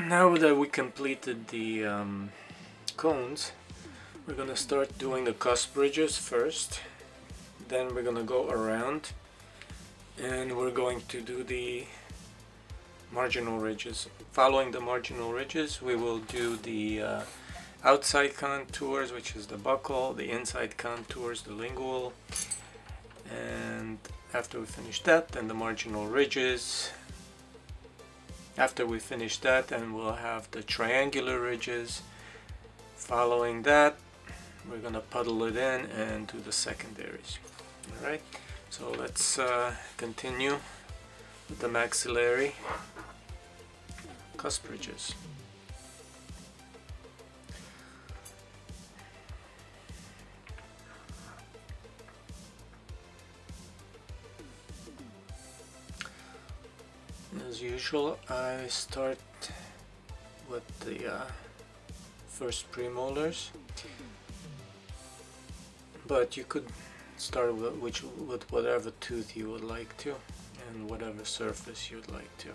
Now that we completed the cones, we're gonna start doing the cusp ridges first. Then we're gonna go around and we're going to do the marginal ridges. Following the marginal ridges, we will do the outside contours, which is the buccal, the inside contours, the lingual, and after we finish that, then the marginal ridges. After we finish that, then we'll have the triangular ridges. Following that, we're gonna puddle it in and do the secondaries. Alright, so let's continue with the maxillary cusp ridges. As usual, I start with the first premolars, but you could start with whatever tooth you would like to and whatever surface you'd like to.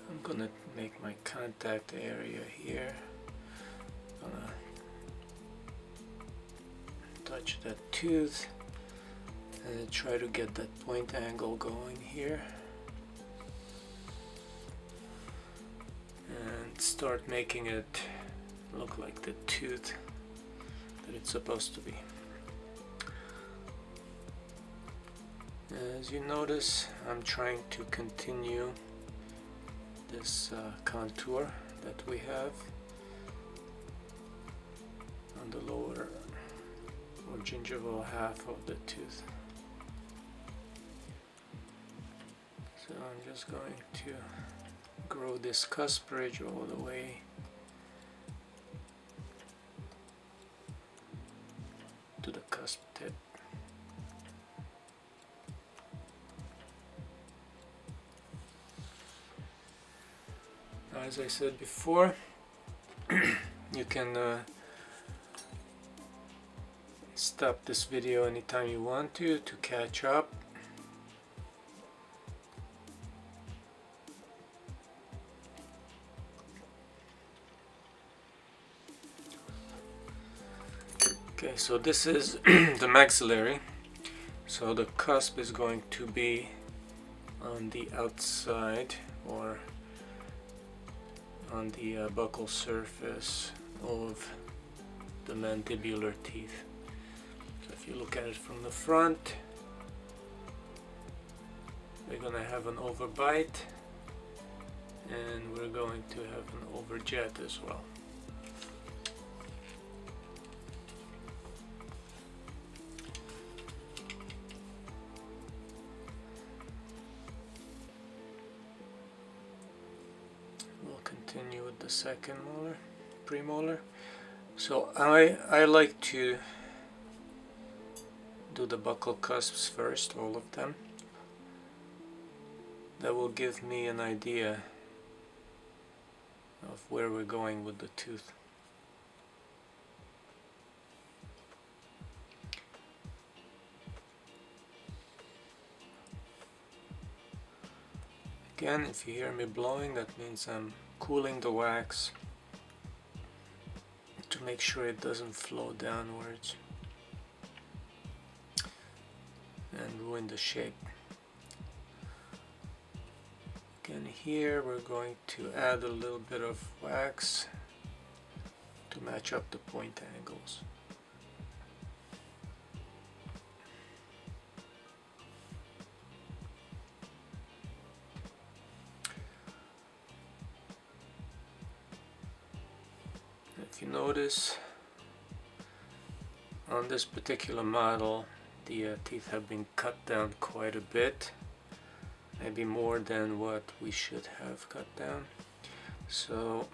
I'm gonna make my contact area here. Gonna touch that tooth and try to get that point angle going here, and start making it look like the tooth that it's supposed to be. As you notice, I'm trying to continue this contour that we have on the lower or gingival half of the tooth. So I'm just going to grow this cusp ridge all the way to the cusp tip. As I said before, you can stop this video anytime you want to catch up. Okay, so this is the maxillary. So the cusp is going to be on the outside or on the buccal surface of the mandibular teeth. So if you look at it from the front, we're going to have an overbite and we're going to have an overjet as well. Continue with the second molar, premolar. So I like to do the buccal cusps first, all of them. That will give me an idea of where we're going with the tooth. Again, if you hear me blowing, that means I'm cooling the wax to make sure it doesn't flow downwards and ruin the shape. Again, here we're going to add a little bit of wax to match up the point angles. If you notice, on this particular model, the teeth have been cut down quite a bit, maybe more than what we should have cut down. So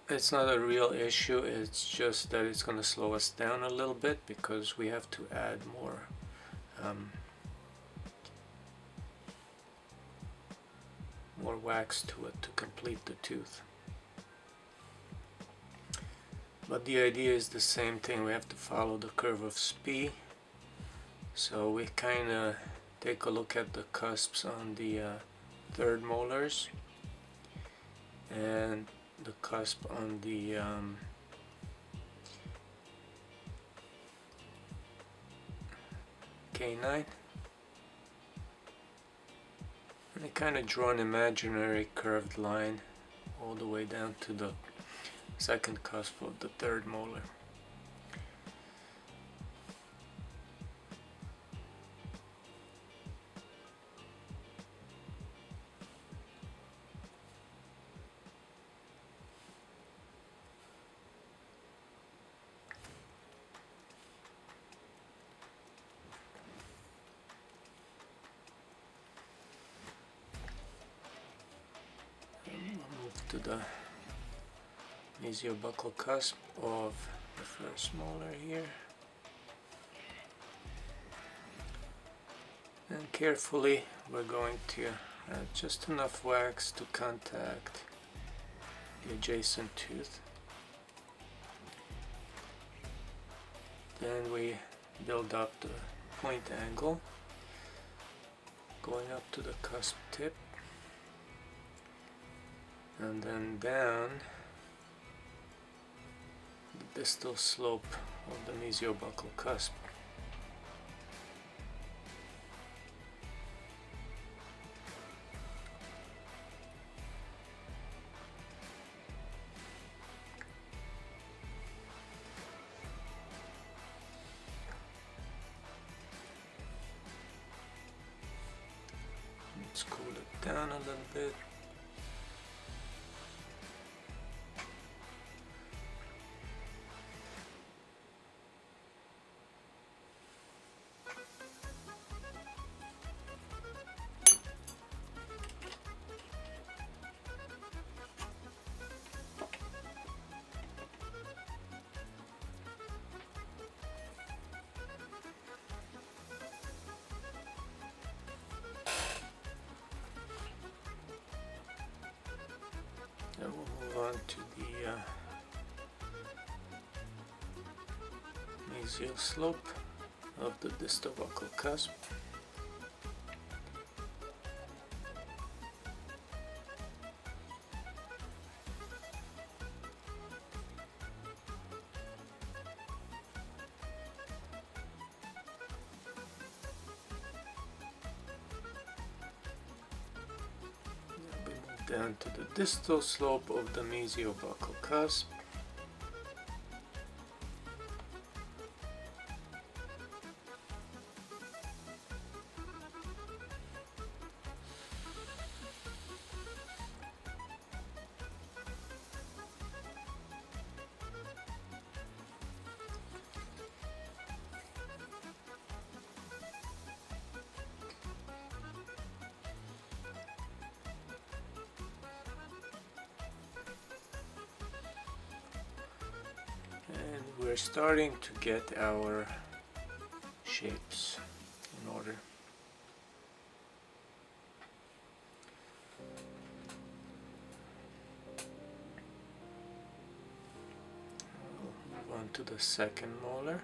it's not a real issue, it's just that it's going to slow us down a little bit because we have to add more wax to it to complete the tooth. But the idea is the same thing. We have to follow the curve of Spee. So we kind of take a look at the cusps on the third molars and the cusp on the canine. And I kind of draw an imaginary curved line all the way down to the second cusp of the third molar. We'll move to the mesiobuccal cusp of the first molar here, and carefully we're going to add just enough wax to contact the adjacent tooth. Then we build up the point angle going up to the cusp tip, and then down the distal slope of the mesiobuccal cusp. Let's cool it down a little bit. Then we'll move on to the mesial slope of the distal buccal cusp. Down to the distal slope of the mesiobuccal cusp. And we're starting to get our shapes in order. We'll move on to the second molar.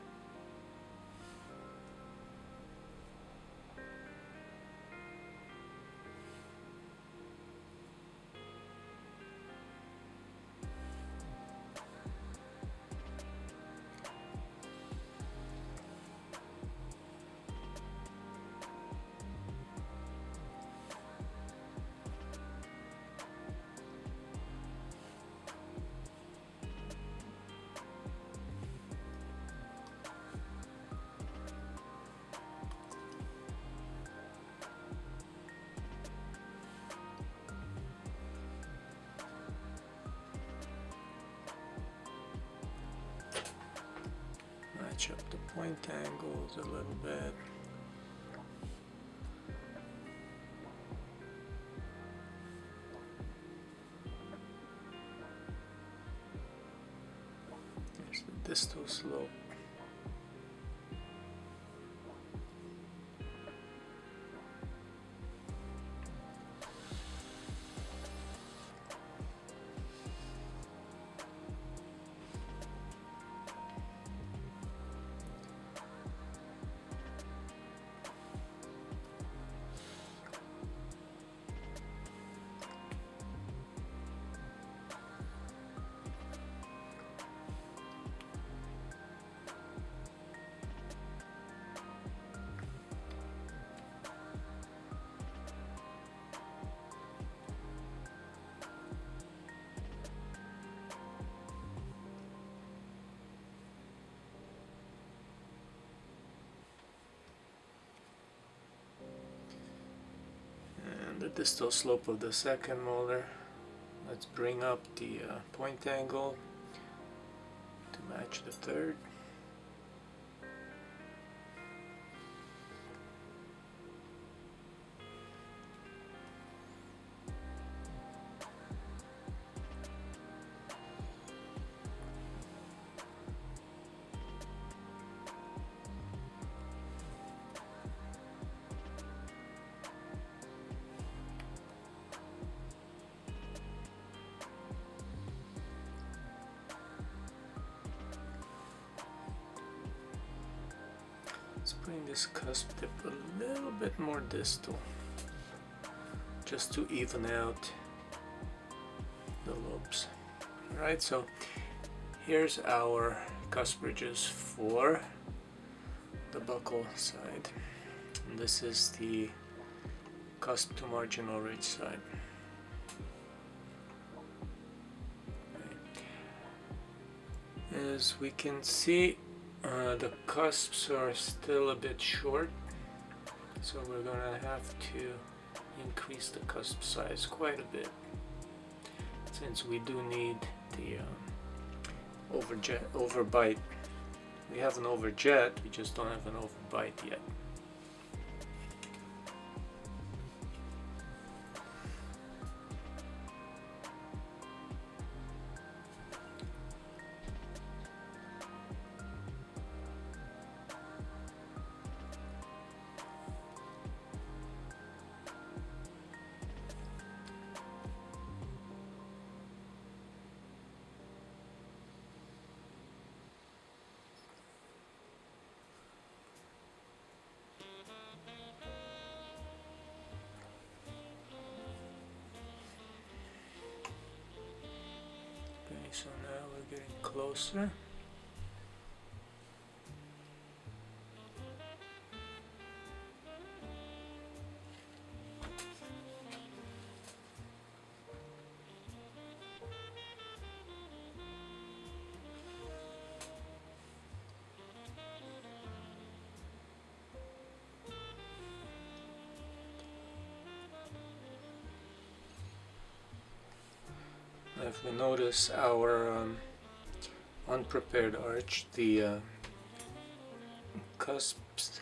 match up the point angles a little bit. Here's the distal slope. The distal slope of the second molar. Let's bring up the point angle to match the third. Let's bring this cusp tip a little bit more distal, just to even out the lobes. Alright, so here's our cusp ridges for the buccal side. And this is the cusp to marginal ridge side. Okay. As we can see, the cusps are still a bit short, so we're gonna have to increase the cusp size quite a bit, since we do need the overbite. We have an overjet, we just don't have an overbite yet. So now we're getting closer. If we notice our unprepared arch, the cusps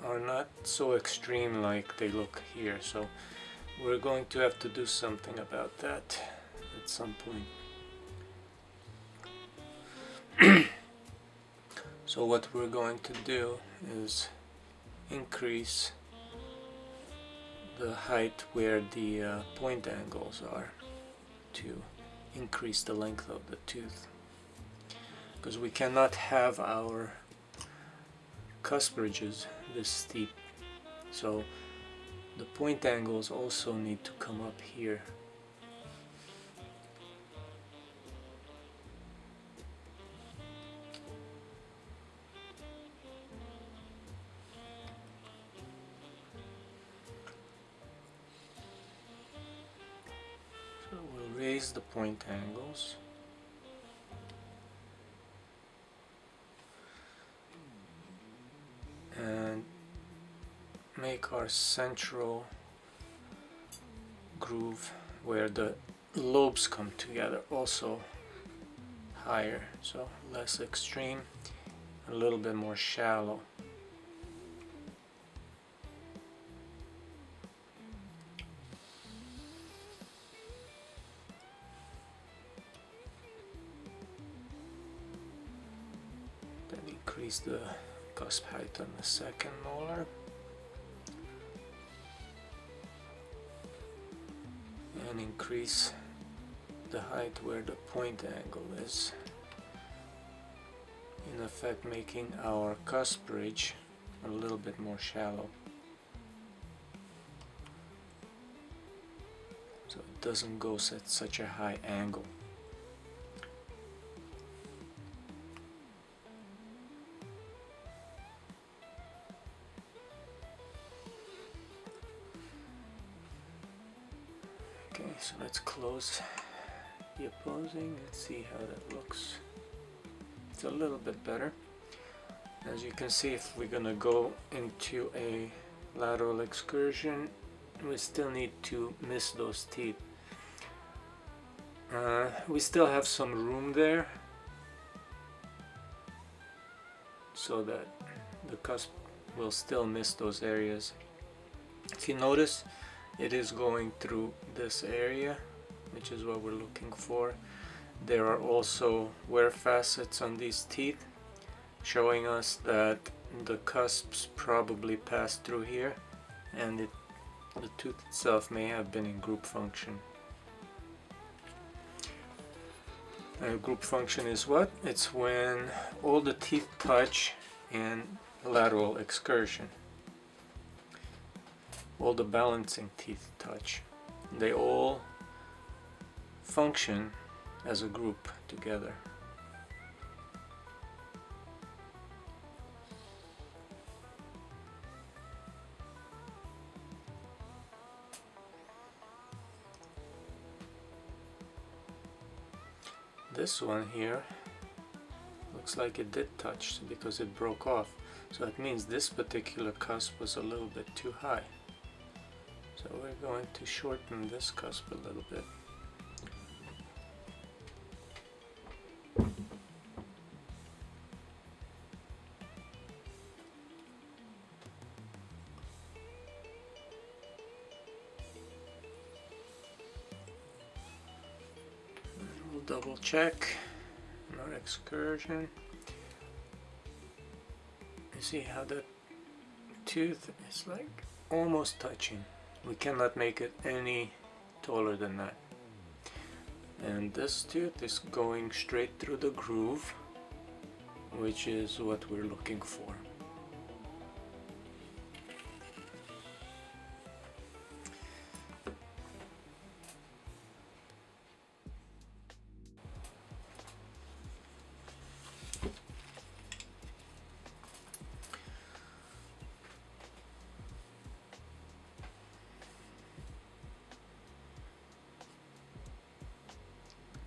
are not so extreme like they look here, so we're going to have to do something about that at some point. So what we're going to do is increase the height where the point angles are to increase the length of the tooth, because we cannot have our cusp ridges this steep, so the point angles also need to come up here. So we'll raise the point angles. And make our central groove where the lobes come together also higher, so less extreme. a little bit more shallow. Then increase the cusp height on the second molar. And increase the height where the point angle is, in effect making our cusp ridge a little bit more shallow, so it doesn't go at such a high angle. Okay, so let's close the opposing. Let's see how that looks. It's a little bit better. As you can see, if we're gonna go into a lateral excursion, we still need to miss those teeth. We still have some room there, so that the cusp will still miss those areas. If you notice, it is going through this area, which is what we're looking for. There are also wear facets on these teeth, showing us that the cusps probably passed through here, and the tooth itself may have been in group function. Group function is what? It's when all the teeth touch in lateral excursion. All the balancing teeth touch. They all function as a group together. This one here looks like it did touch because it broke off. So that means this particular cusp was a little bit too high. So we're going to shorten this cusp a little bit. We'll double check our excursion. You see how that tooth is like almost touching. We cannot make it any taller than that. And this tooth is going straight through the groove, which is what we're looking for.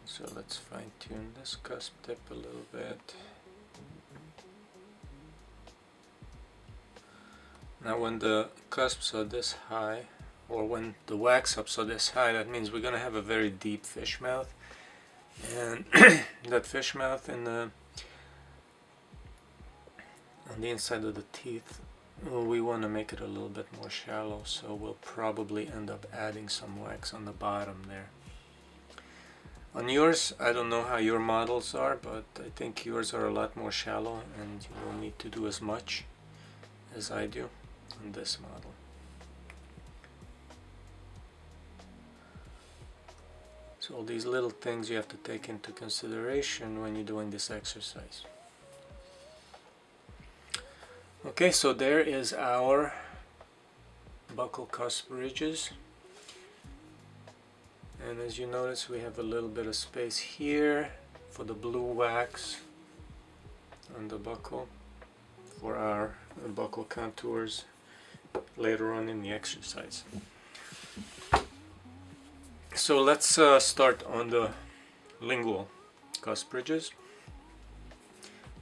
So let's fine tune this cusp tip a little bit. Now when the cusps are this high, or when the wax ups are this high, that means we're going to have a very deep fish mouth. And that fish mouth on the inside of the teeth, we want to make it a little bit more shallow, so we'll probably end up adding some wax on the bottom there. On yours, I don't know how your models are, but I think yours are a lot more shallow and you don't need to do as much as I do on this model. So all these little things you have to take into consideration when you're doing this exercise. Okay, so there is our buccal cusp ridges. And as you notice, we have a little bit of space here for the blue wax on the buccal for our buccal contours later on in the exercise. So let's start on the lingual cusp ridges.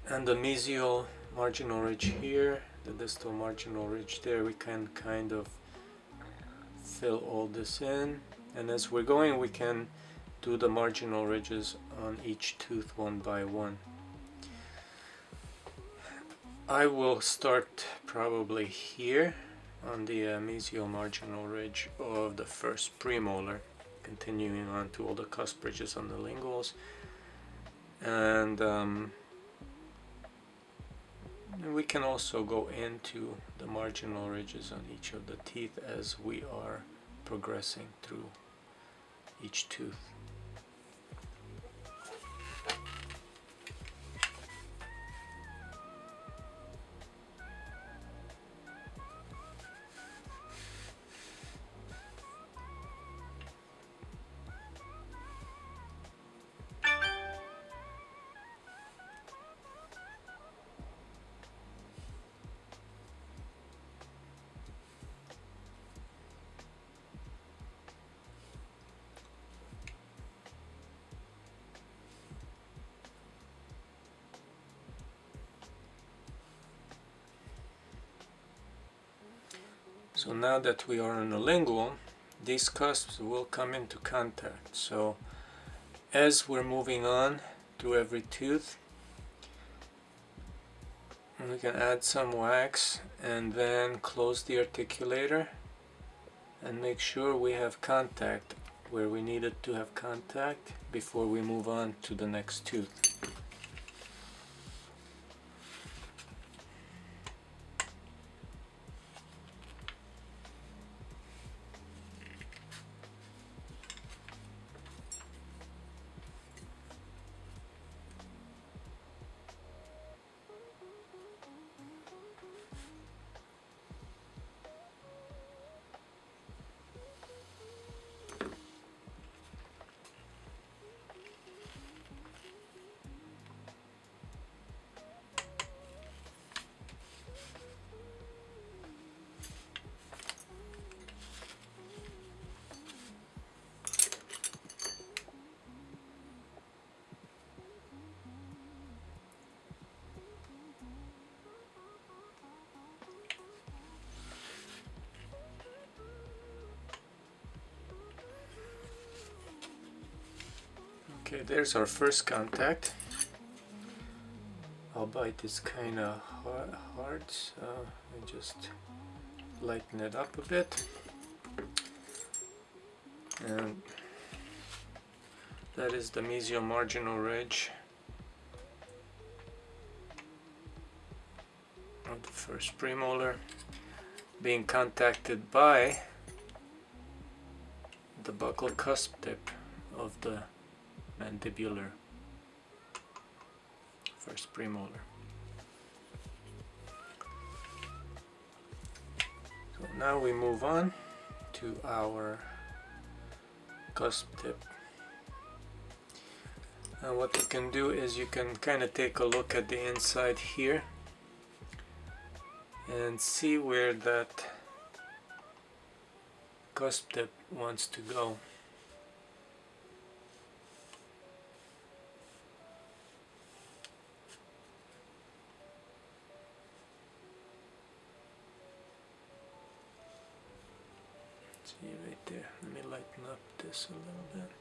And the mesial marginal ridge here, the distal marginal ridge there, we can kind of fill all this in. And as we're going, we can do the marginal ridges on each tooth one by one. I will start probably here on the mesial marginal ridge of the first premolar, continuing on to all the cusp ridges on the linguals, and we can also go into the marginal ridges on each of the teeth as we are progressing through each tooth. So now that we are on the lingual, these cusps will come into contact. So as we're moving on through every tooth, we can add some wax and then close the articulator and make sure we have contact where we needed to have contact before we move on to the next tooth. Okay, there's our first contact. Our bite is kind of hard, so I just lighten it up a bit. And that is the mesial marginal ridge of the first premolar being contacted by the buccal cusp tip of the mandibular first premolar. So now we move on to our cusp tip. Now what you can do is you can kind of take a look at the inside here and see where that cusp tip wants to go. See right there. Let me lighten up this a little bit.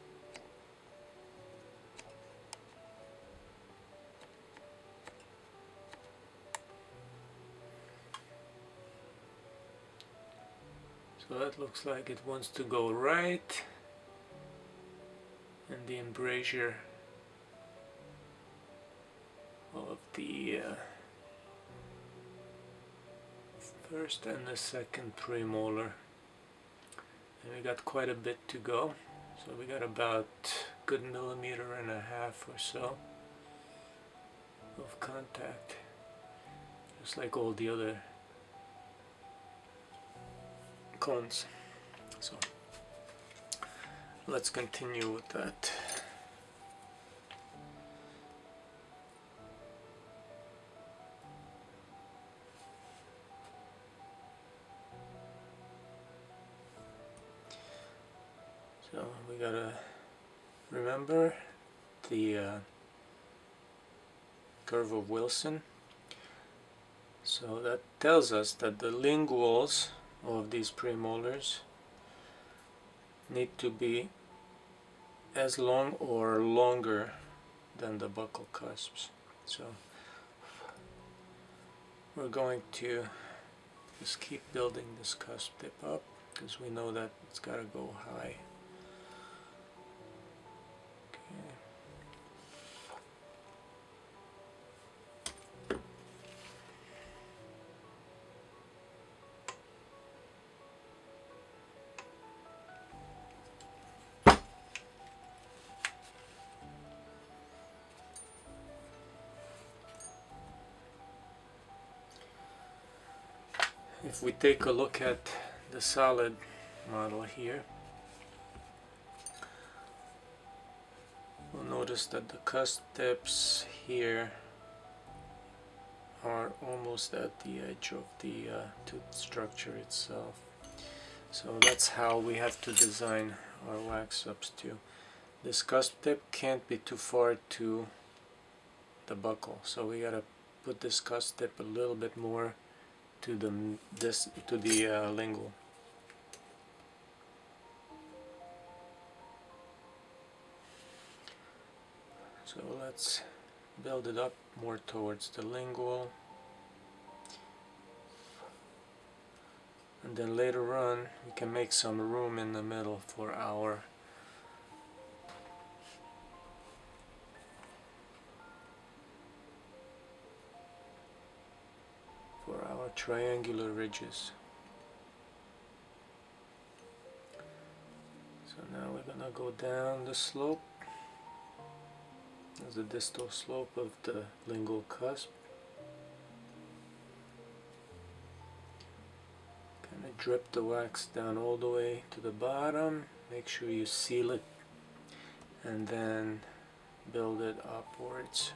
So that looks like it wants to go right, and the embrasure of the first and the second premolar. And we got quite a bit to go, so we got about a good 1.5 millimeters or so of contact, just like all the other cones. So let's continue with that. So we gotta remember the curve of Wilson. So that tells us that the linguals of these premolars need to be as long or longer than the buccal cusps. So we're going to just keep building this cusp tip up because we know that it's got to go high. Okay. If we take a look at the solid model here, we'll notice that the cusp tips here are almost at the edge of the tooth structure itself. So that's how we have to design our wax subs too. This cusp tip can't be too far to the buckle, so we gotta put this cusp tip a little bit more to the lingual. So let's build it up more towards the lingual, and then later on we can make some room in the middle for our triangular ridges. So now we're gonna go down the slope. There's the distal slope of the lingual cusp. Kind of drip the wax down all the way to the bottom. Make sure you seal it and then build it upwards.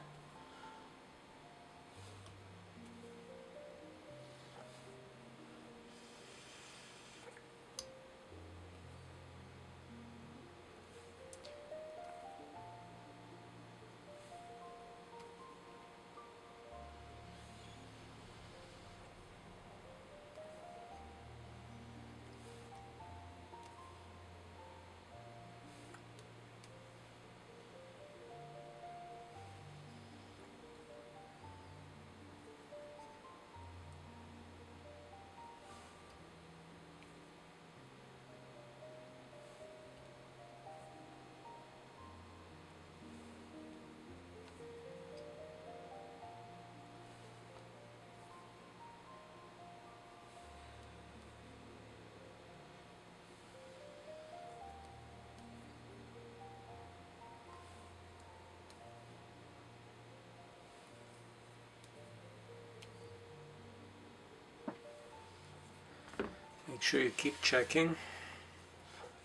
Make sure you keep checking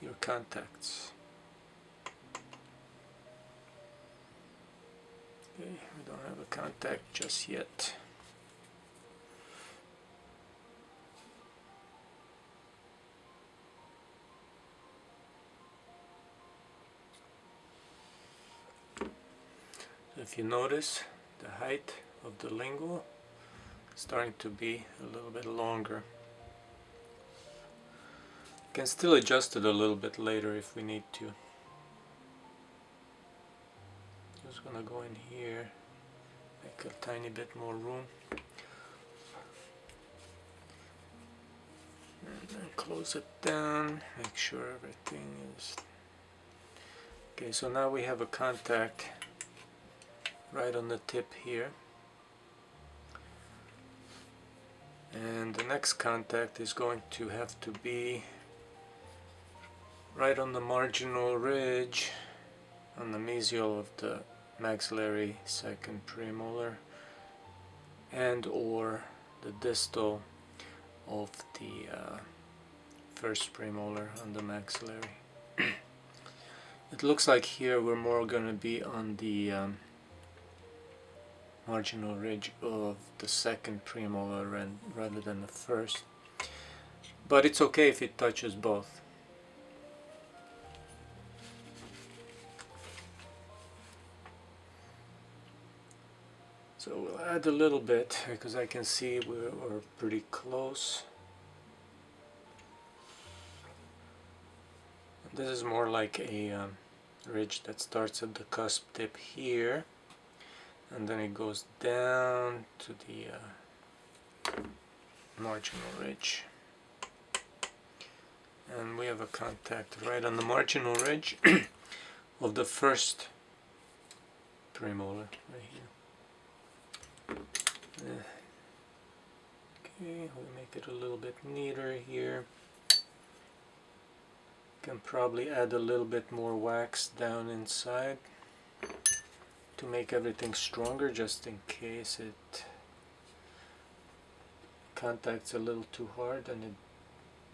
your contacts. Okay, we don't have a contact just yet. So if you notice, the height of the lingual is starting to be a little bit longer. You can still adjust it a little bit later if we need to. Just gonna go in here, make a tiny bit more room, and then close it down, make sure everything is okay. So now we have a contact right on the tip here, and the next contact is going to have to be right on the marginal ridge on the mesial of the maxillary second premolar and or the distal of the first premolar on the maxillary. It looks like here we're more going to be on the marginal ridge of the second premolar rather than the first, but it's okay if it touches both. So we'll add a little bit because I can see we're pretty close. This is more like a ridge that starts at the cusp tip here, and then it goes down to the marginal ridge. And we have a contact right on the marginal ridge of the first premolar right here. Okay, we'll make it a little bit neater here. Can probably add a little bit more wax down inside to make everything stronger, just in case it contacts a little too hard and it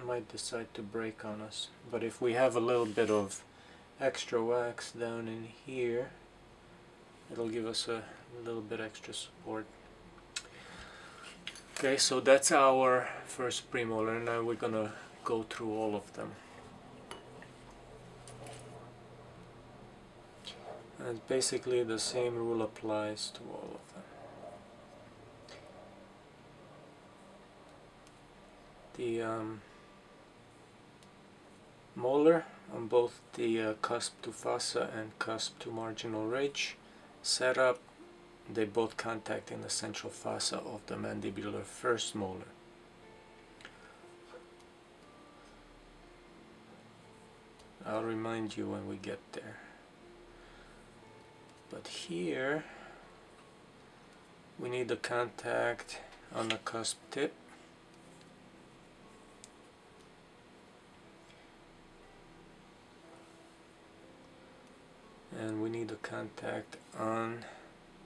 might decide to break on us. But if we have a little bit of extra wax down in here, it'll give us a little bit extra support. Okay, so that's our first premolar. Now we're gonna go through all of them. And basically the same rule applies to all of them. The molar on both the cusp to fossa and cusp to marginal ridge setup, they both contact in the central fossa of the mandibular first molar. I'll remind you when we get there. But here we need the contact on the cusp tip. And we need a contact on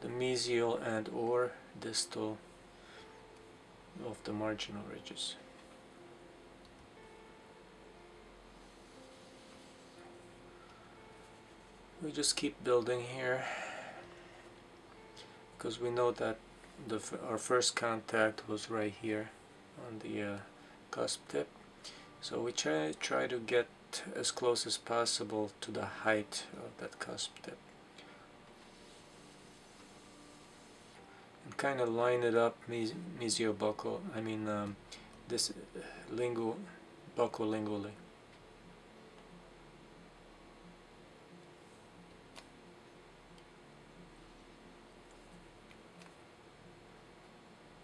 the mesial and or distal of the marginal ridges. We just keep building here because we know that our first contact was right here on the cusp tip. So we try to get as close as possible to the height of that cusp tip. And kind of line it up mesiobuccal, this buccolingually.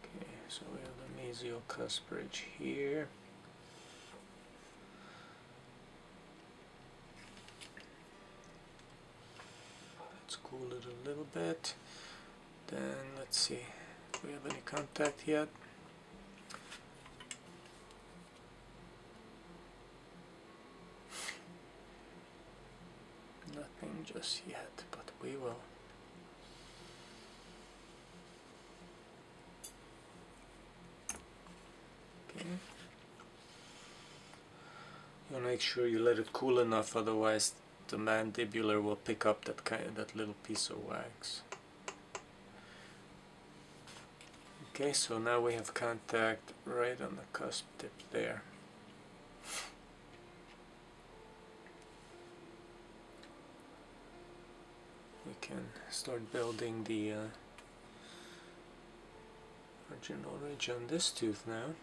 Okay, so we have the mesial cusp ridge here. Let's cool it a little bit. Then let's see if we have any contact yet. Nothing just yet, but we will. Okay. You want to make sure you let it cool enough, otherwise the mandibular will pick up that little piece of wax. Okay, so now we have contact right on the cusp tip there. We can start building the marginal ridge on this tooth now.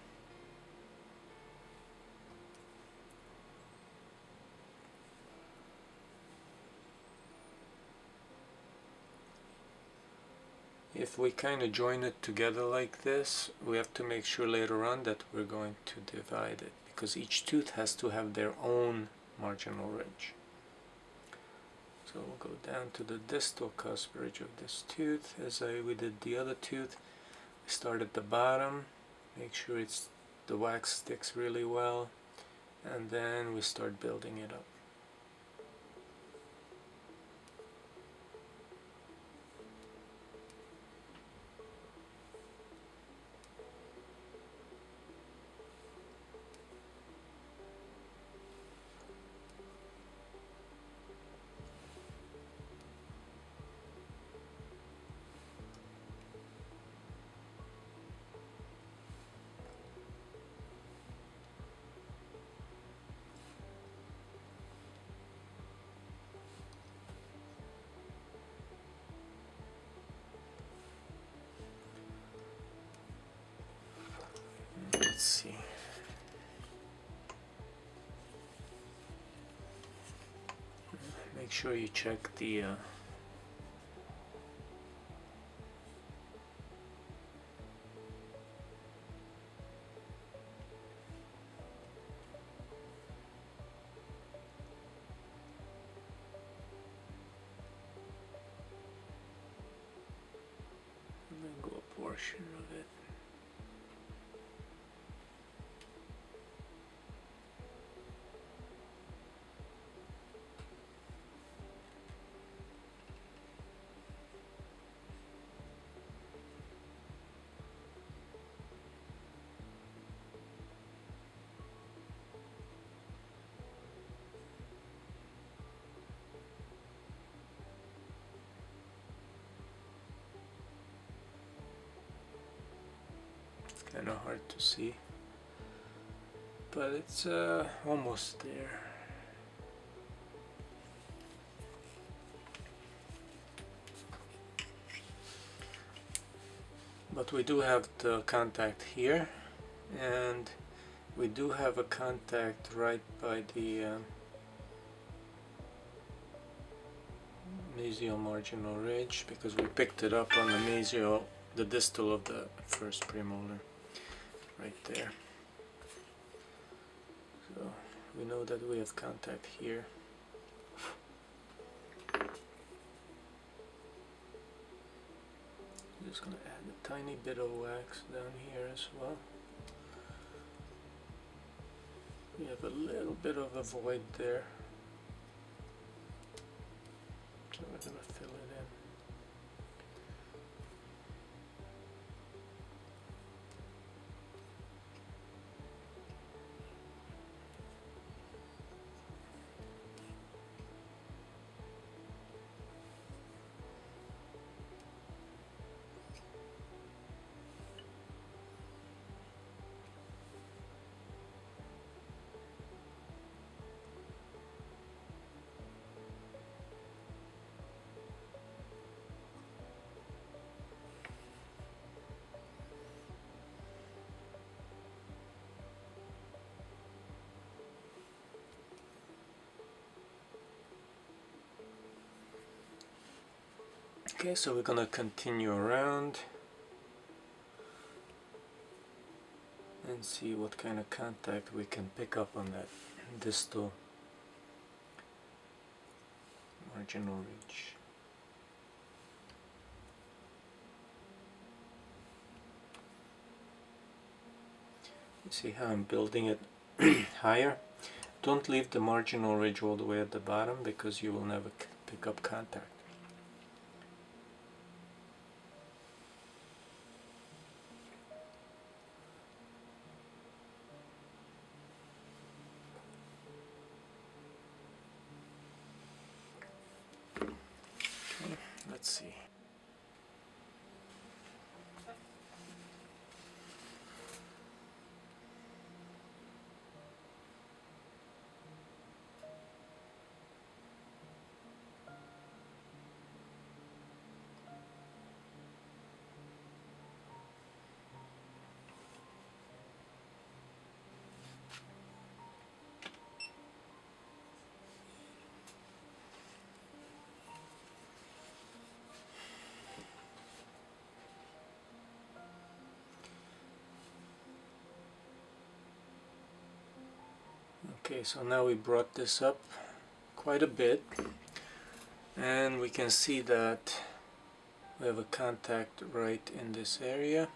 If we kind of join it together like this, we have to make sure later on that we're going to divide it, because each tooth has to have their own marginal ridge. So we'll go down to the distal cusp ridge of this tooth as we did the other tooth. We start at the bottom, make sure the wax sticks really well, and then we start building it up. Let's see. Make sure you check the kind of hard to see, but it's almost there. But we do have the contact here, and we do have a contact right by the mesial marginal ridge, because we picked it up on the mesial, the distal of the first premolar, right there. So we know that we have contact here. I'm just going to add a tiny bit of wax down here as well. We have a little bit of a void there, so we're going to fill it in. Okay, so we're gonna continue around and see what kind of contact we can pick up on that distal marginal ridge. You see how I'm building it higher? Don't leave the marginal ridge all the way at the bottom, because you will never pick up contact. Let's see. Okay, so now we brought this up quite a bit, and we can see that we have a contact right in this area,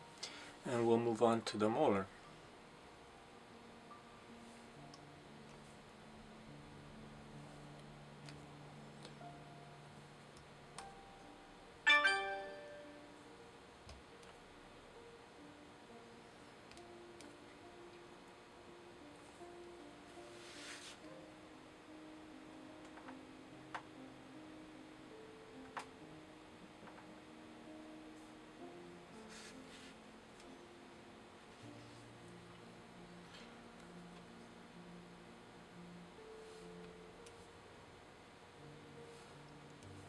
and we'll move on to the molar.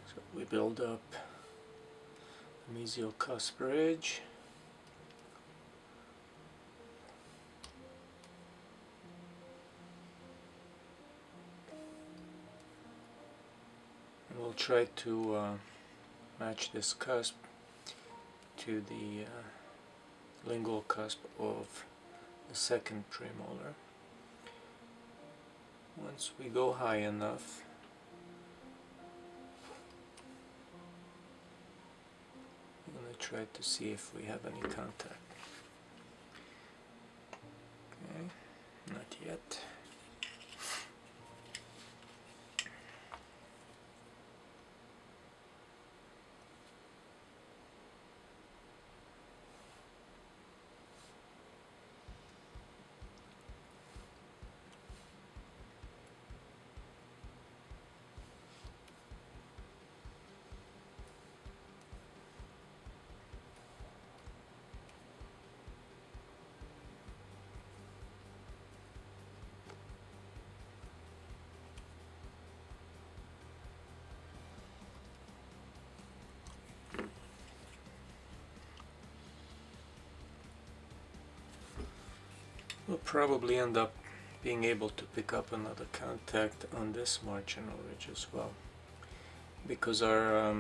So we build up the mesial cusp ridge. And we'll try to match this cusp to the lingual cusp of the second premolar. Once we go high enough, I'm going to try to see if we have any contact. Okay, not yet. we'll probably end up being able to pick up another contact on this marginal ridge as well, because our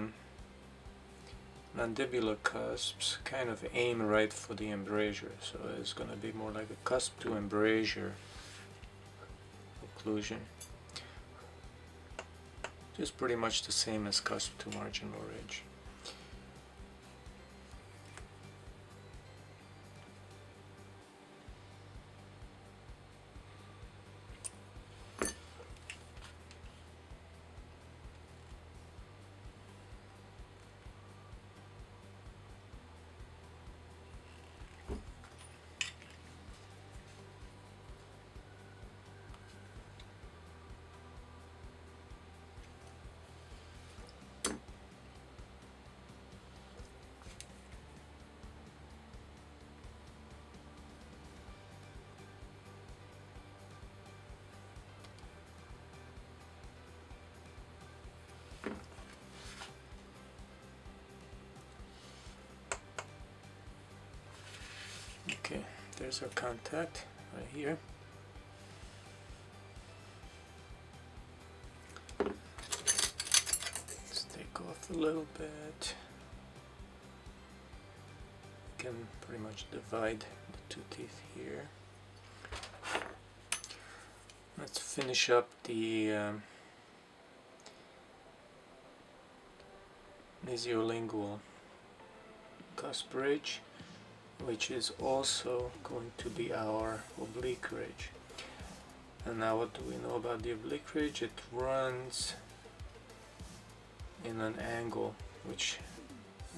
mandibular cusps kind of aim right for the embrasure, so it's going to be more like a cusp to embrasure occlusion, just pretty much the same as cusp to marginal ridge. Okay, there's our contact right here. Let's take off a little bit. You can pretty much divide the two teeth here. Let's finish up the mesiolingual cusp ridge, which is also going to be our oblique ridge. And now what do we know about the oblique ridge? It runs in an angle, which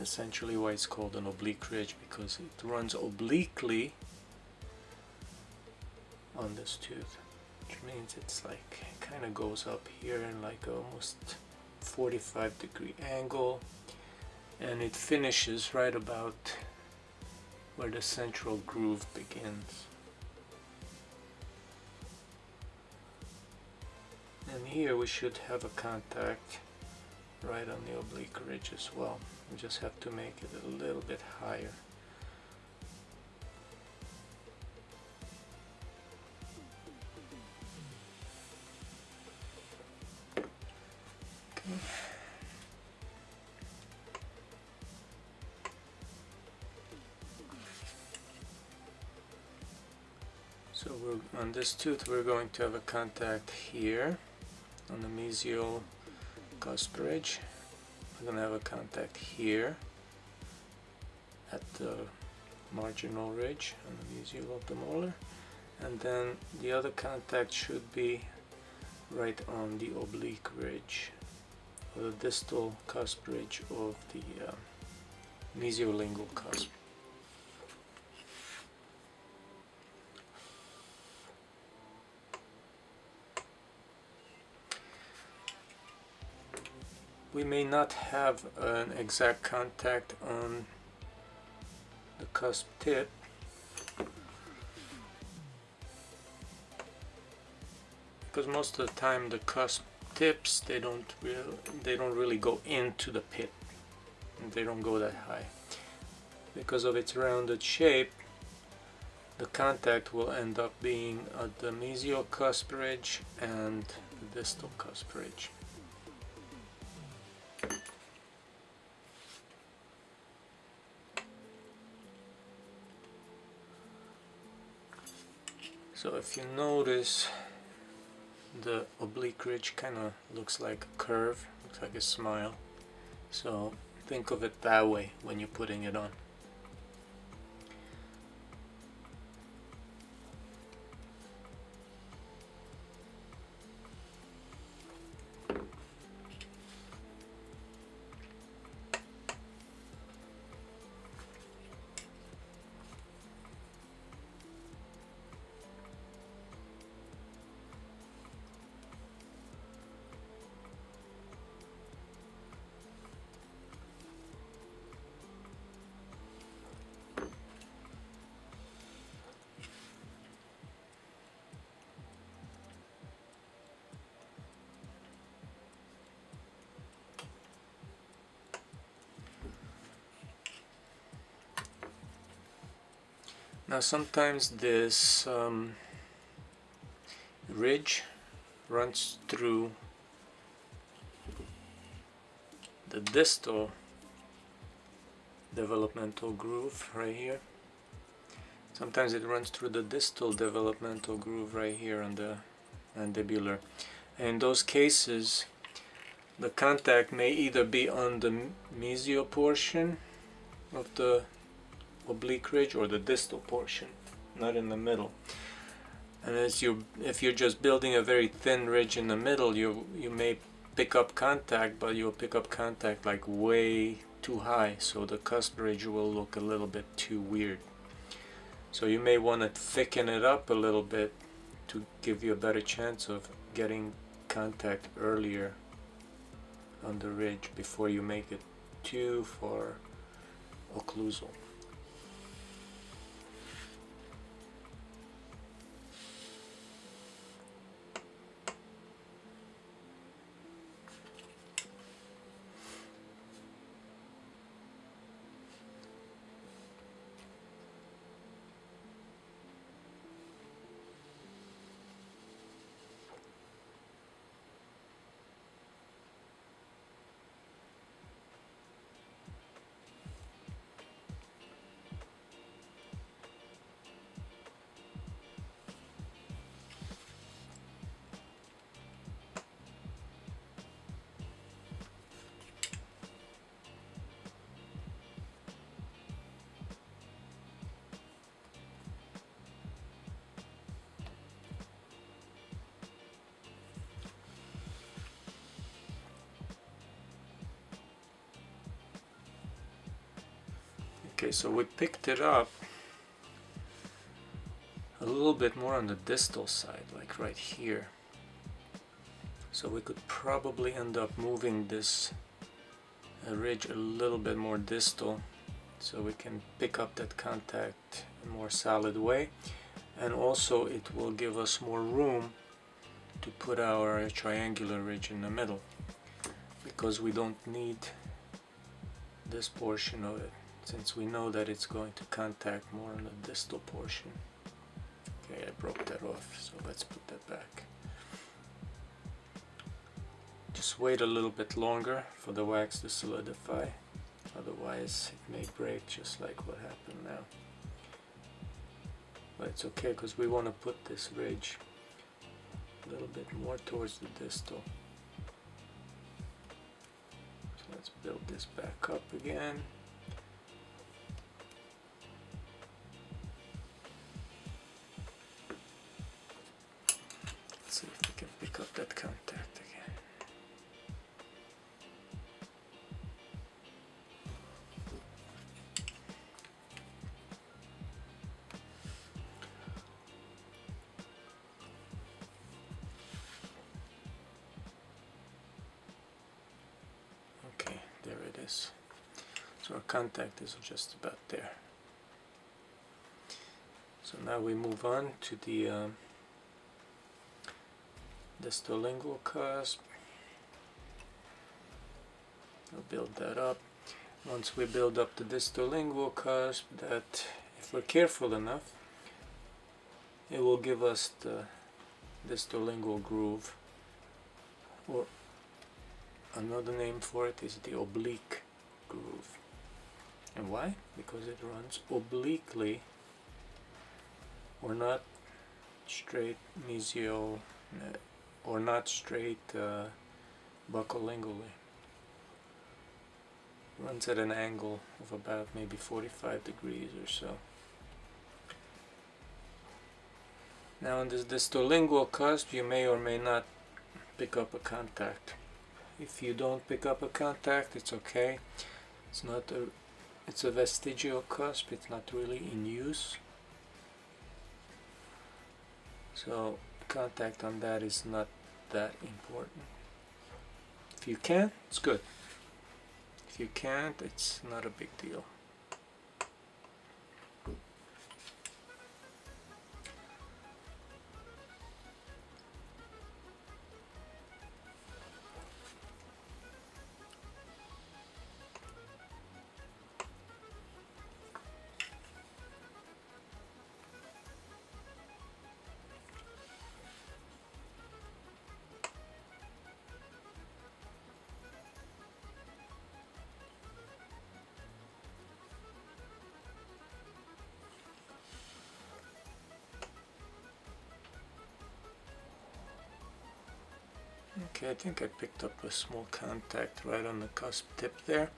essentially why it's called an oblique ridge, because it runs obliquely on this tooth, which means it's like it kind of goes up here in like almost 45-degree angle, and it finishes right about where the central groove begins. And here we should have a contact right on the oblique ridge as well. We just have to make it a little bit higher. Okay. So on this tooth we're going to have a contact here on the mesial cusp ridge. We're going to have a contact here at the marginal ridge on the mesial of the molar, and then the other contact should be right on the oblique ridge, or the distal cusp ridge of the mesiolingual cusp. We may not have an exact contact on the cusp tip, because most of the time the cusp tips they don't really go into the pit, and they don't go that high. Because of its rounded shape, the contact will end up being at the mesial cusp ridge and the distal cusp ridge. So if you notice, the oblique ridge kind of looks like a curve, looks like a smile. So think of it that way when you're putting it on. Now sometimes this ridge runs through the distal developmental groove right here. Sometimes it runs through the distal developmental groove right here on the mandibular. And in those cases, the contact may either be on the mesial portion of the oblique ridge or the distal portion, not in the middle. And if you're just building a very thin ridge in the middle, you may pick up contact, but you'll pick up contact like way too high, so the cusp ridge will look a little bit too weird. So you may want to thicken it up a little bit to give you a better chance of getting contact earlier on the ridge before you make it too far occlusal. Okay, so we picked it up a little bit more on the distal side, like right here. So we could probably end up moving this ridge a little bit more distal so we can pick up that contact in a more solid way. And also it will give us more room to put our triangular ridge in the middle, because we don't need this portion of it, since we know that it's going to contact more on the distal portion. Okay, I broke that off, so let's put that back. Just wait a little bit longer for the wax to solidify, otherwise it may break just like what happened now. But it's okay, because we want to put this ridge a little bit more towards the distal. So let's build this back up again. Let's see if we can pick up that contact again. Okay, there it is. So our contact is just about there. So now we move on to the distolingual cusp. We'll build that up. Once we build up the distolingual cusp, that, if we're careful enough, it will give us the distolingual groove, or another name for it is the oblique groove. And why? Because it runs obliquely, or not straight mesial, or not straight buccolingually. Runs at an angle of about maybe 45 degrees or so. Now on this distolingual cusp, you may or may not pick up a contact. If you don't pick up a contact, it's okay. It's a vestigial cusp, it's not really in use. So contact on that is not that important. If you can, it's good. If you can't, it's not a big deal. Okay, I think I picked up a small contact right on the cusp tip there.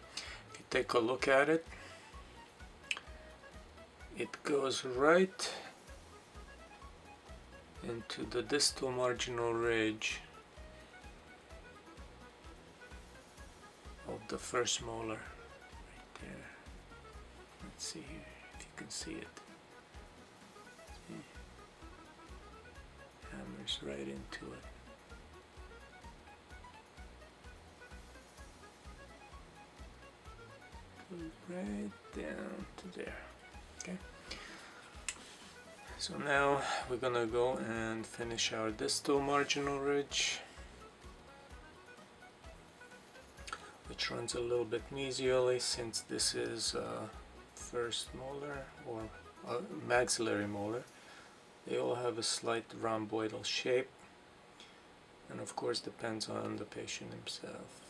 If you take a look at it, it goes right into the distal marginal ridge of the first molar, right there. Let's see here if you can see it. See? Hammers right into it. Goes right down to there. Okay. So now we're gonna go and finish our distal marginal ridge, which runs a little bit mesially since this is first molar or maxillary molar. They all have a slight rhomboidal shape, and of course depends on the patient himself.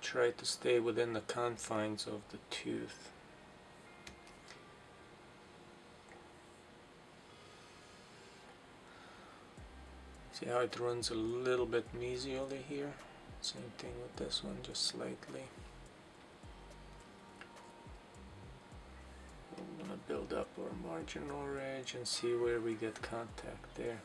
Try to stay within the confines of the tooth. See how it runs a little bit mesially here? Same thing with this one, just slightly. We're going to build up our marginal ridge and see where we get contact there.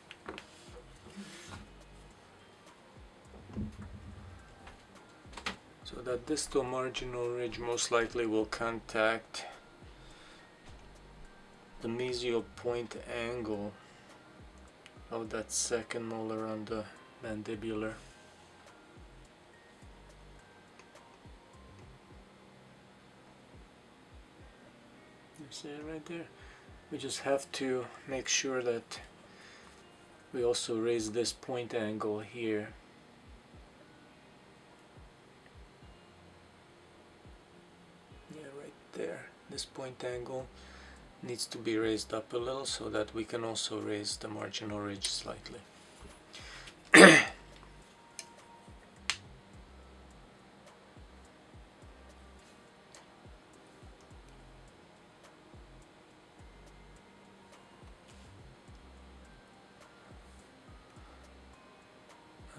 So that distal marginal ridge most likely will contact the mesial point angle of that second molar on the mandibular. You see it right there? We just have to make sure that we also raise this point angle here. Yeah, right there. This point angle needs to be raised up a little so that we can also raise the marginal ridge slightly.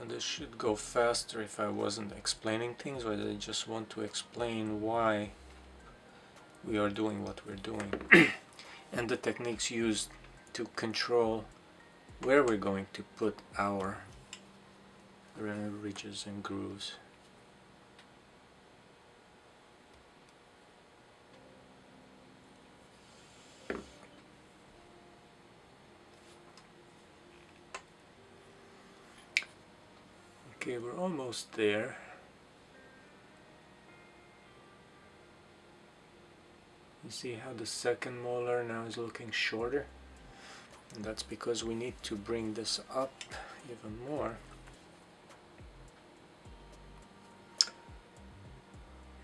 And this should go faster if I wasn't explaining things, but I just want to explain why we are doing what we're doing and the techniques used to control where we're going to put our ridges and grooves. Okay, we're almost there. You see how the second molar now is looking shorter? And that's because we need to bring this up even more.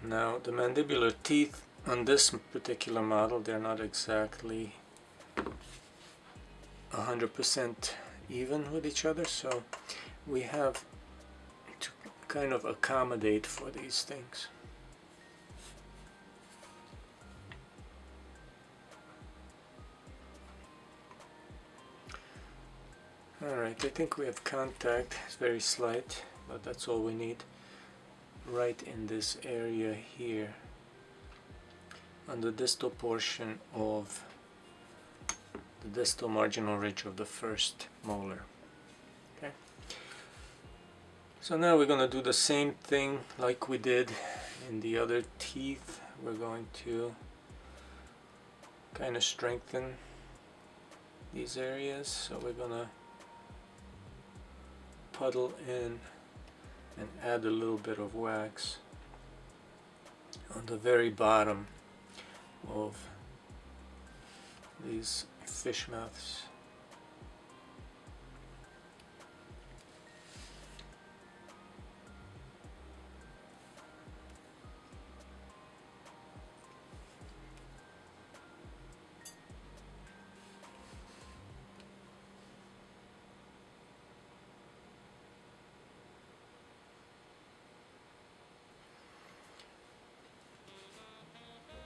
Now the mandibular teeth on this particular model, they're not exactly 100% even with each other, so we have to kind of accommodate for these things. Alright, I think we have contact. It's very slight, but that's all we need. Right in this area here, on the distal portion of the distal marginal ridge of the first molar. Okay. So now we're going to do the same thing like we did in the other teeth. We're going to kind of strengthen these areas. So we're going to puddle in and add a little bit of wax on the very bottom of these fish mouths.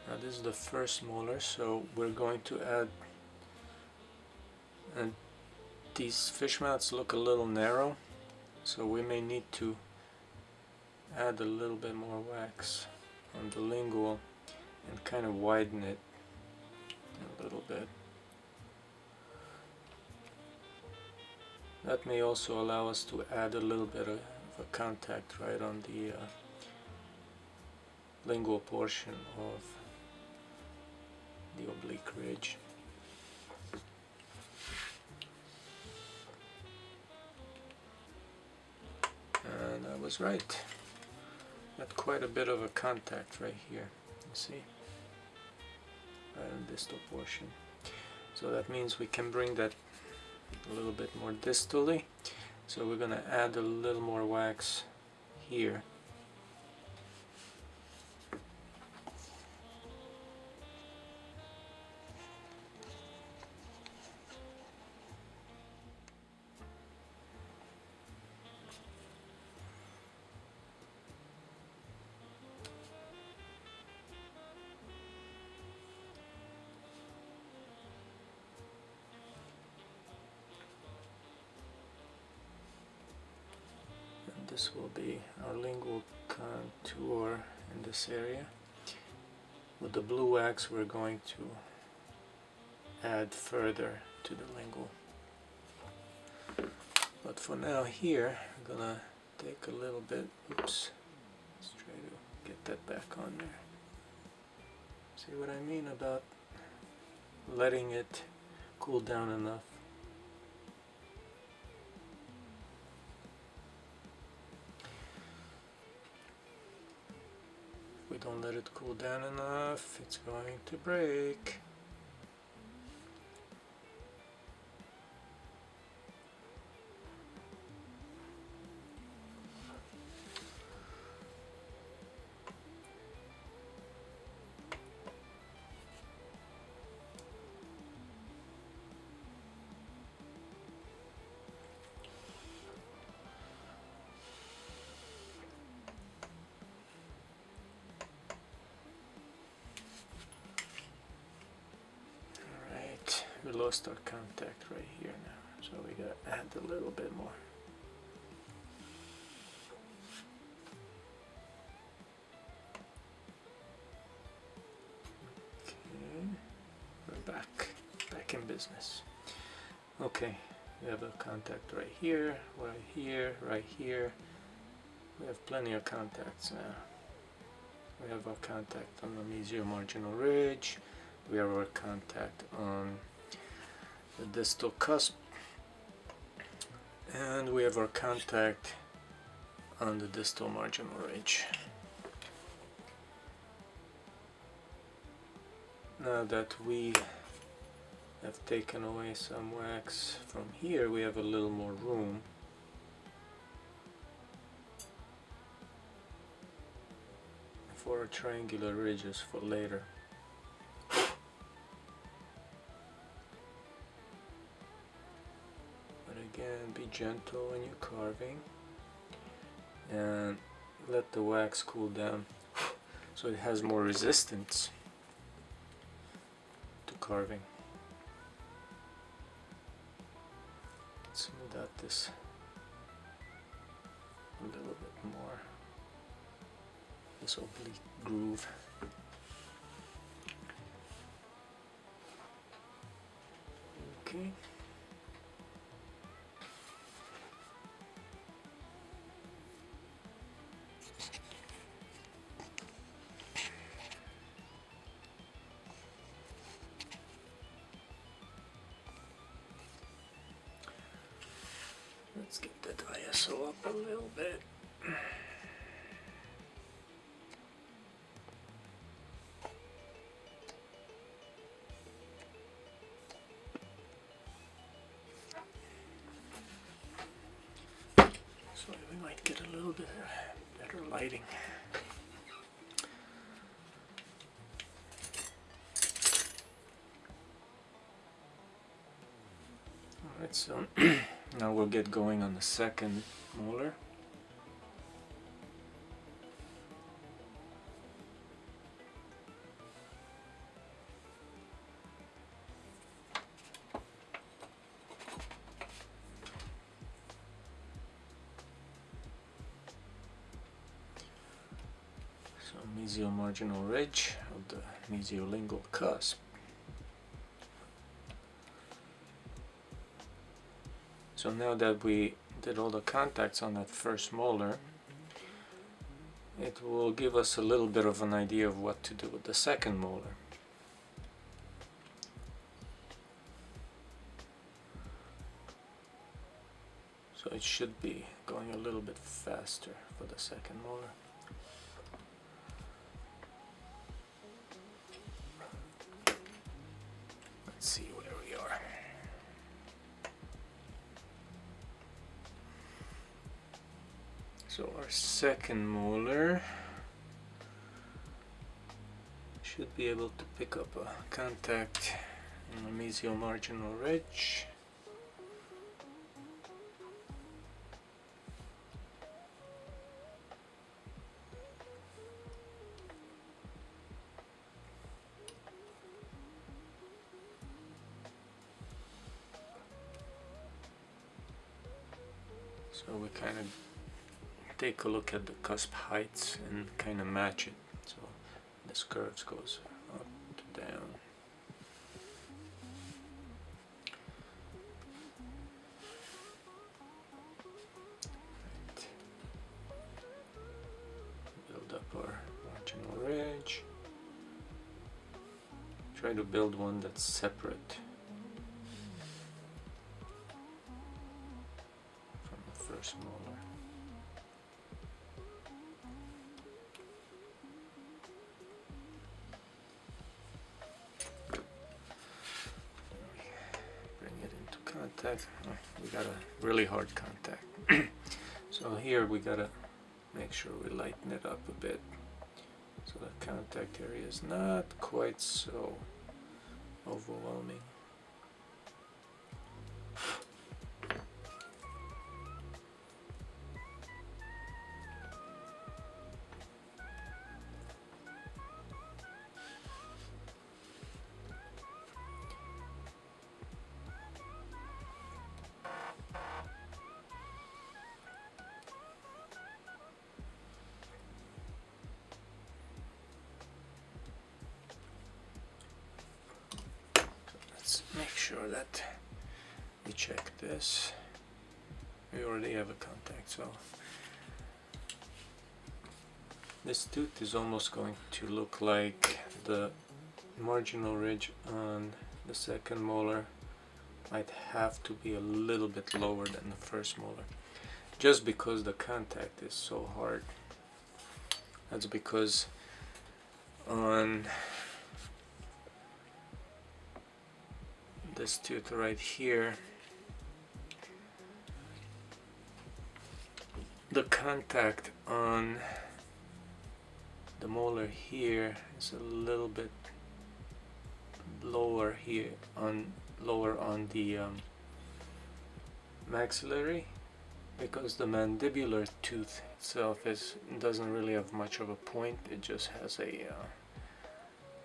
Now this is the first molar, so we're going to add And these fish mouths look a little narrow, so we may need to add a little bit more wax on the lingual and kind of widen it a little bit. That may also allow us to add a little bit of a contact right on the lingual portion of the oblique ridge. And I was right. Got quite a bit of a contact right here. You see? Right in the distal portion. So that means we can bring that a little bit more distally. So we're going to add a little more wax here. This will be our lingual contour in this area. With the blue wax we're going to add further to the lingual. But for now here, I'm gonna take a little bit, oops, let's try to get that back on there. See what I mean about letting it cool down enough. If we don't let it cool down enough, it's going to break. We lost our contact right here now, so we gotta add a little bit more. Okay, we're back in business. Okay, we have a contact right here, right here, right here. We have plenty of contacts now. We have our contact on the mesio-marginal ridge. We have our contact on the distal cusp, and we have our contact on the distal marginal ridge. Now that we have taken away some wax from here, we have a little more room for our triangular ridges for later. Again, be gentle when you're carving and let the wax cool down so it has more resistance to carving. Let's smooth out this a little bit more, this oblique groove. Okay. Let's get that ISO up a little bit. So we might get a little bit better lighting. Alright, so now we'll get going on the second molar. Mesio-marginal ridge of the mesiolingual cusp. So now that we did all the contacts on that first molar, it will give us a little bit of an idea of what to do with the second molar. So it should be going a little bit faster for the second molar. Let's see where we are. So our second molar should be able to pick up a contact in the mesio-marginal ridge. So we kind of take a look at the cusp heights and kind of match it. So this curve goes up to down. Right. Build up our marginal ridge. Try to build one that's separate from the first molar. Contact. Oh, we got a really hard contact. So here we gotta make sure we lighten it up a bit so the contact area is not quite so overwhelming. Make sure that we check this. We already have a contact, so this tooth is almost going to look like the marginal ridge on the second molar. Might have to be a little bit lower than the first molar, just because the contact is so hard. That's because on this tooth right here, the contact on the molar here is a little bit lower here, lower on the maxillary, because the mandibular tooth itself doesn't really have much of a point. It just has a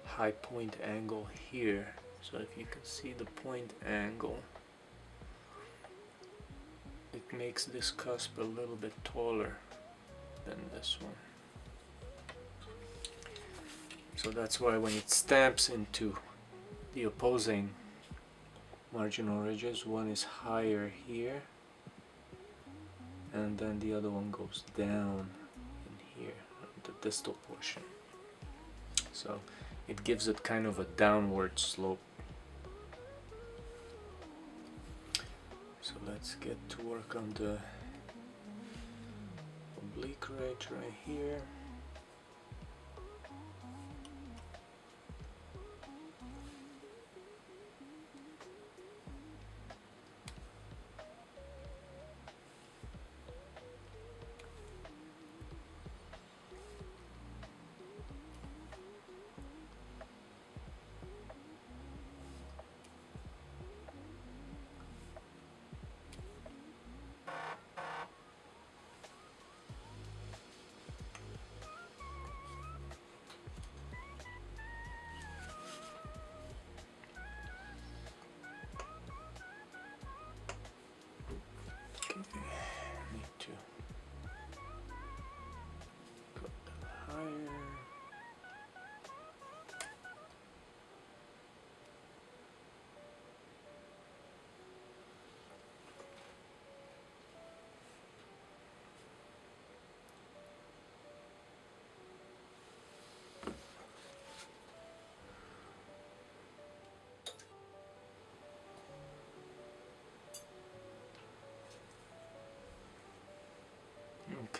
high point angle here. So if you can see the point angle, it makes this cusp a little bit taller than this one. So that's why when it stamps into the opposing marginal ridges, one is higher here and then the other one goes down in here, the distal portion. So it gives it kind of a downward slope. So let's get to work on the oblique ridge right here.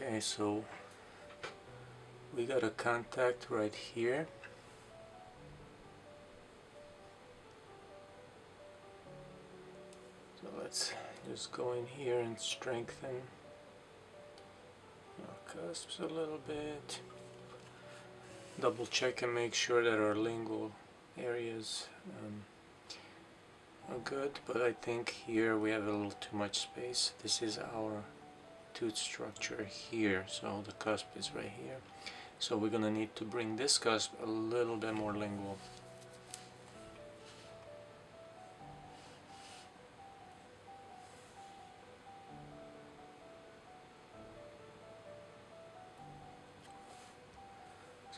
Okay, so we got a contact right here. So let's just go in here and strengthen our cusps a little bit. Double check and make sure that our lingual areas are good, but I think here we have a little too much space. This is our tooth structure here, so the cusp is right here. So we're gonna need to bring this cusp a little bit more lingual.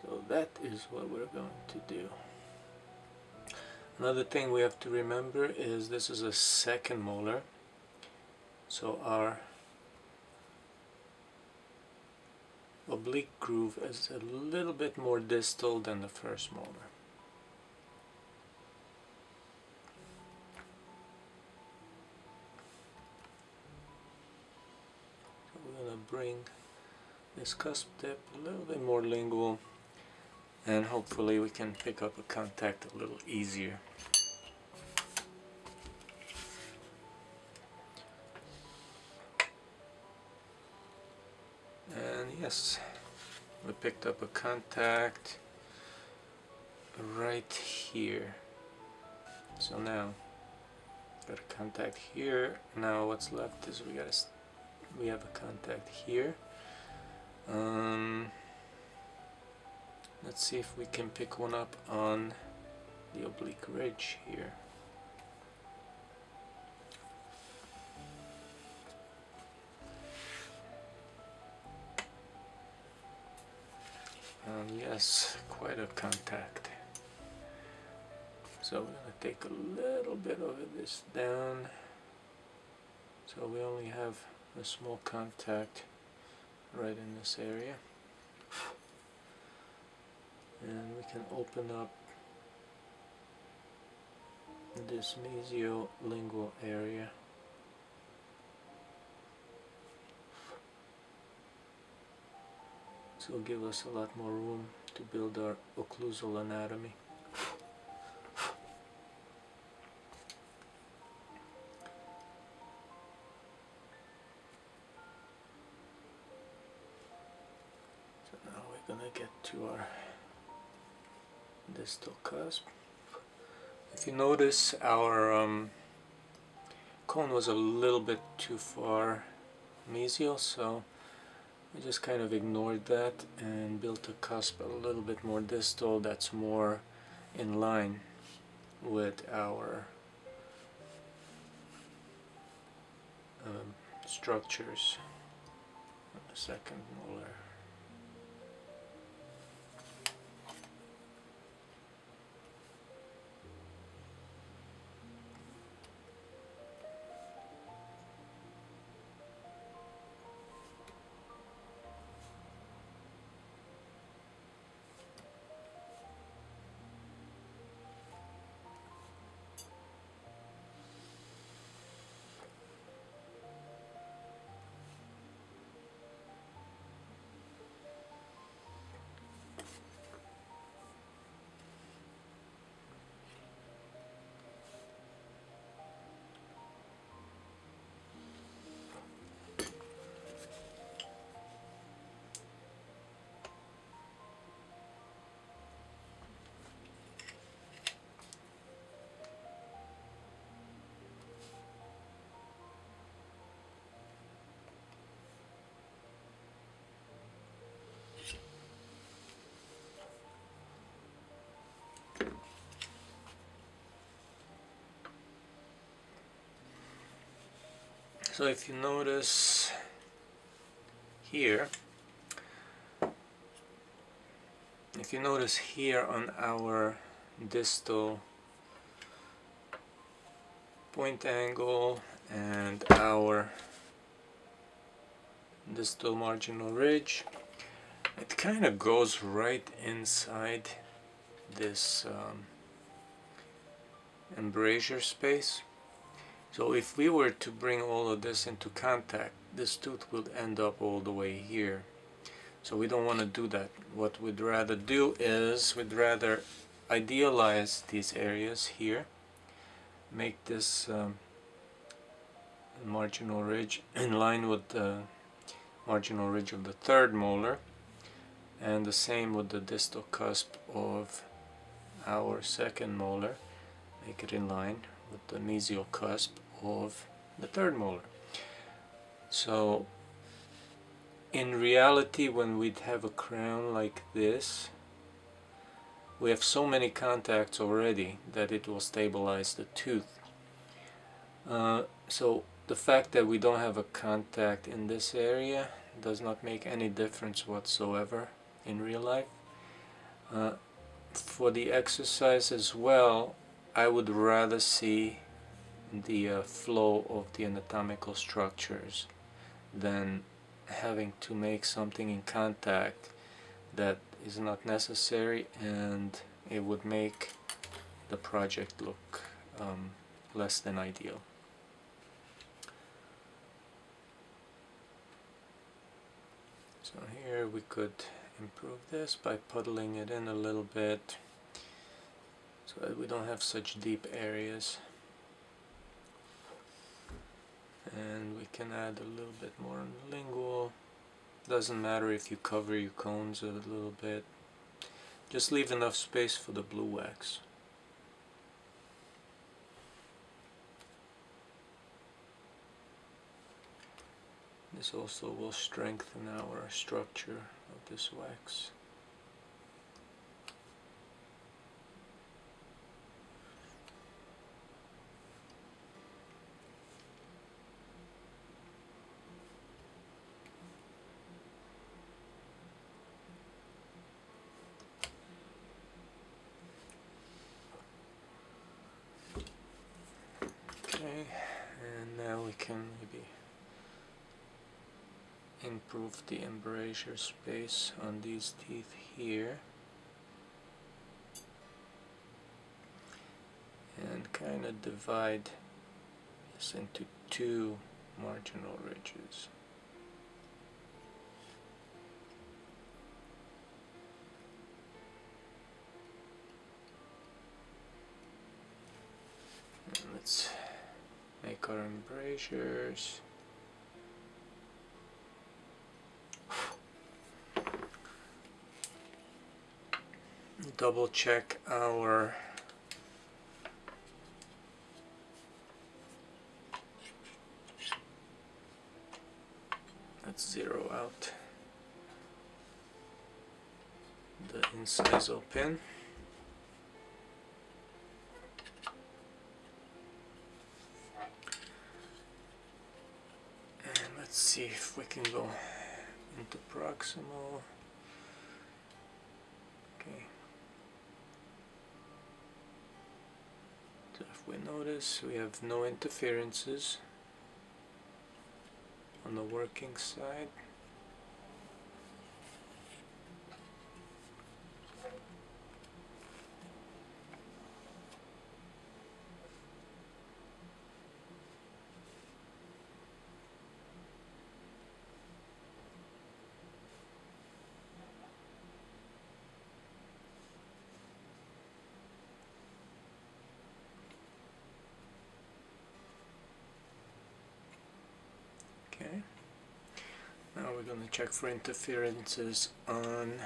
So that is what we're going to do. Another thing we have to remember is this is a second molar, so our oblique groove is a little bit more distal than the first molar. So we're going to bring this cusp tip a little bit more lingual, and hopefully we can pick up a contact a little easier. And yes, we picked up a contact right here. So now got a contact here. Now what's left is we have a contact here. Let's see if we can pick one up on the oblique ridge here. Yes, quite a contact. So we're going to take a little bit of this down. So we only have a small contact right in this area. And we can open up this mesiolingual area. This will give us a lot more room to build our occlusal anatomy. So now we're going to get to our distal cusp. If you notice, our cone was a little bit too far mesial, so we just kind of ignored that and built a cusp a little bit more distal that's more in line with our structures on the second molar. So if you notice here, on our distal point angle and our distal marginal ridge, it kind of goes right inside this embrasure space. So if we were to bring all of this into contact, this tooth will end up all the way here. So we don't want to do that. What we'd rather do is we'd rather idealize these areas here, make this marginal ridge in line with the marginal ridge of the third molar, and the same with the distal cusp of our second molar. Make it in line with the mesial cusp of the third molar. So in reality, when we'd have a crown like this, we have so many contacts already that it will stabilize the tooth. So the fact that we don't have a contact in this area does not make any difference whatsoever in real life. For the exercise as well, I would rather see the flow of the anatomical structures than having to make something in contact that is not necessary, and it would make the project look less than ideal. So here we could improve this by puddling it in a little bit so that we don't have such deep areas. And we can add a little bit more on the lingual. Doesn't matter if you cover your cones a little bit. Just leave enough space for the blue wax. This also will strengthen our structure of this wax. Okay, and now we can maybe improve the embrasure space on these teeth here and kind of divide this into two marginal ridges. And let's make our embrasures. Double check our let's zero out the incisal pin. And let's see if we can go into proximal. Okay. So if we notice, we have no interferences on the working side. Okay. Now we're going to check for interferences on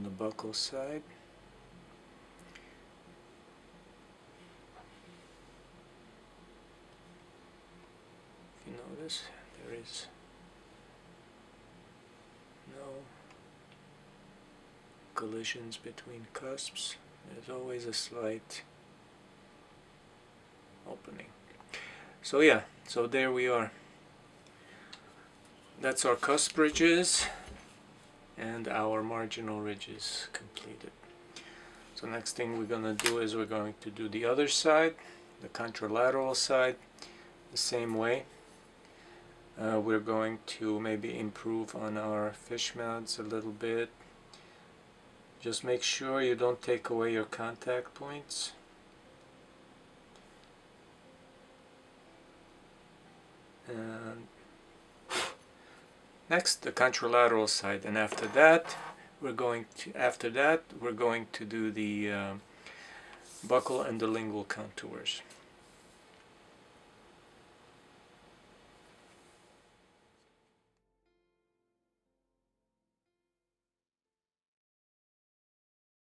the buccal side. If you notice, there is no collisions between cusps. There's always a slight opening. So yeah, so there we are. That's our cusp ridges and our marginal ridges completed. So next thing we're going to do is we're going to do the other side, the contralateral side, the same way. We're going to maybe improve on our fish mouths a little bit. Just make sure you don't take away your contact points. And next, the contralateral side, and after that we're going to do the buccal and the lingual contours.